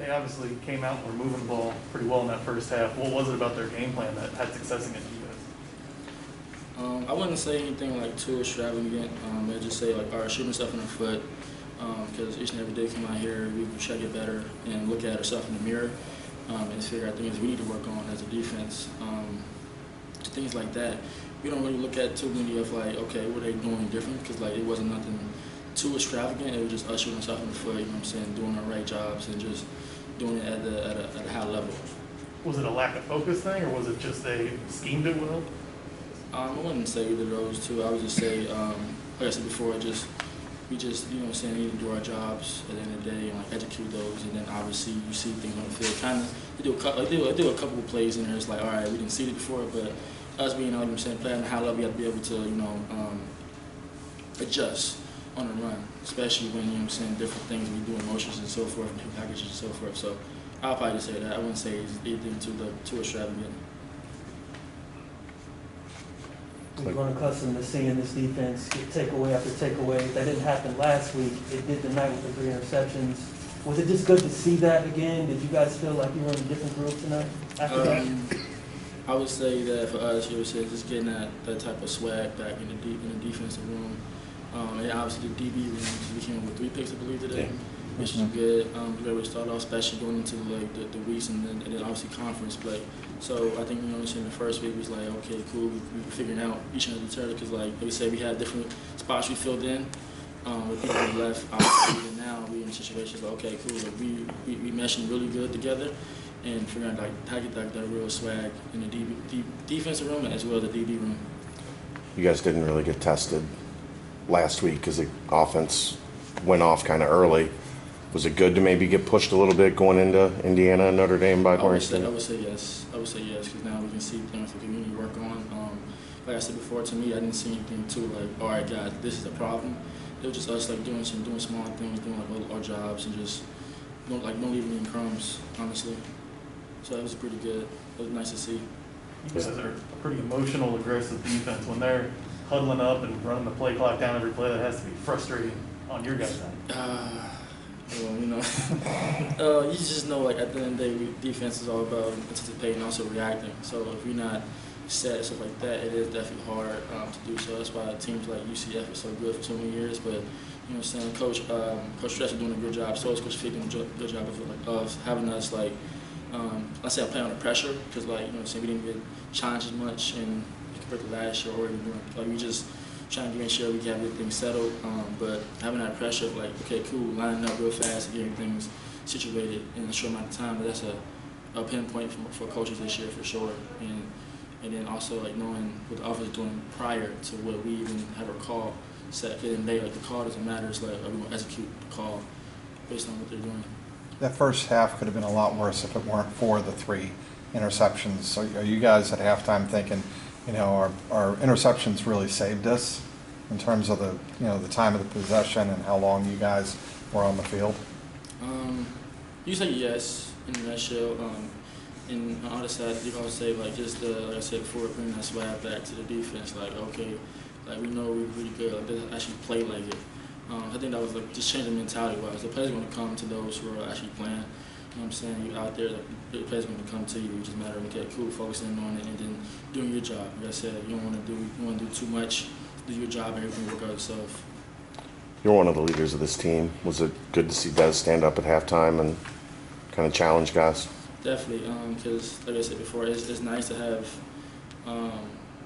They obviously came out and were moving the ball pretty well in that first half. What was it about their game plan that had success against you guys? I wouldn't say anything like too extravagant. I'd just say like, all right, shoot myself in the foot, because each and every day come out here, we try to get better and look at ourselves in the mirror and figure out things we need to work on as a defense. Things like that. We don't really look at too many of like, okay, what are they doing different? Because like it wasn't nothing too extravagant. It was just us shooting ourselves in the foot, you know what I'm saying, doing our right jobs and just doing it at a high level. Was it a lack of focus thing, or was it just they schemed it well? I wouldn't say either of those two. I would just say, like I said before, we just, you know what I'm saying, need to do our jobs at the end of the day and like execute those, and then obviously you see things on the field. Kind of, they do a couple of plays in there. It's like, all right, we didn't see it before, but us being, you know what I'm saying, playing at a high level, you have to be able to, you know, adjust on the run, especially when, you know what I'm saying, different things we do in motions and so forth, different packages and so forth. So I'll probably just say that. I wouldn't say it's anything too extravagant. We've grown accustomed to seeing this defense get takeaway after takeaway. That didn't happen last week. It did tonight with the 3 interceptions. Was it just good to see that again? Did you guys feel like you were in a different group tonight after that? I would say that for us, you know, just getting that type of swag back in the defensive room. And obviously the DB room, we came up with 3 picks, I believe, today, which is good. We already started off, especially going into like the weeks and then obviously conference play. So I think, you know, in the first week was like, okay, cool, we were figuring out each other because like we said, we had different spots we filled in with people who left. Obviously, and now we in situations like, okay, cool, like we meshing really good together and figuring out like how to get that real swag in the defensive room as well as the DB room. You guys didn't really get tested last week because the offense went off kind of early. Was it good to maybe get pushed a little bit going into Indiana and Notre Dame by I would say yes. I would say yes, because now we can see things that we need to work on. Like I said before, to me, I didn't see anything too like, all right, guys, this is a problem. It was just us like doing small things, doing like our jobs, and just don't leave any crumbs, honestly. So it was pretty good. It was nice to see. You guys are a pretty emotional, aggressive defense. When they're huddling up and running the play clock down every play, that has to be frustrating on your guys' side. Well, you know, you just know, like, at the end of the day, defense is all about anticipating and also reacting. So if you're not set and stuff like that, it is definitely hard to do so. That's why teams like UCF are so good for so many years. But, you know what I'm saying, Coach Stress is doing a good job. So is Coach Fick doing a good job of having us, like, let's say, play under pressure. Because, like, you know what I'm saying, we didn't get challenged as much compared to last year or even doing, like, we just trying to make sure we have everything settled, but having that pressure of like, okay, cool, lining up real fast and getting things situated in a short amount of time, but that's a pinpoint for coaches this year for sure. And then also like knowing what the offense is doing prior to what we even had our call set. At the end of the day, like the call doesn't matter, it's like are we going to execute the call based on what they're doing. That first half could have been a lot worse if it weren't for the 3 interceptions. So are you guys at halftime thinking, you know, our interceptions really saved us in terms of the, you know, the time of the possession and how long you guys were on the field? You say yes in a nutshell. And on the other side, you can say like just like I said before, bringing that swag back to the defense. Like okay, like we know we're really good. Like they actually play like it. I think that was like just changing mentality-wise. The players are going to come to those who are actually playing. You know what I'm saying? You're out there, the players are going to come to you. It just matter of, okay, cool, focusing on it and then doing your job. Like I said, you don't want to do too much. Do your job and everything work out itself. You're one of the leaders of this team. Was it good to see Des stand up at halftime and kind of challenge guys? Definitely, because like I said before, it's nice to have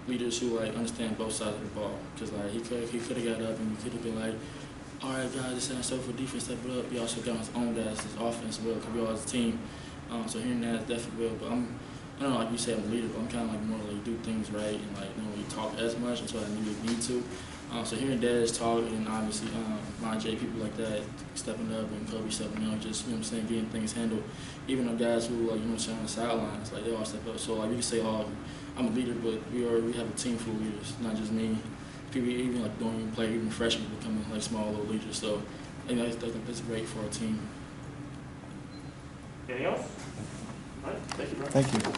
leaders who like understand both sides of the ball. Because like he could have got up and he could have been like, all right, guys, this is so for defense, step it up. He also got his own guys, his offense well, because we all as a team. So hearing that is definitely well. But I don't know, like you say, I'm a leader, but I'm kind of like more like do things right and like don't really talk as much until I need to. So hearing Des talk and obviously Ron J, people like that stepping up and Kobe stepping up, just you know what I'm saying, getting things handled. Even the guys who like you know what I'm saying on the sidelines, like they all step up. So like you can say, oh, I'm a leader, but we have a team full of leaders, not just me. People even like don't even play, even freshmen becoming like small little leaders. So I think that's great for our team. Anything else? All right, thank you, Bryan. Thank you.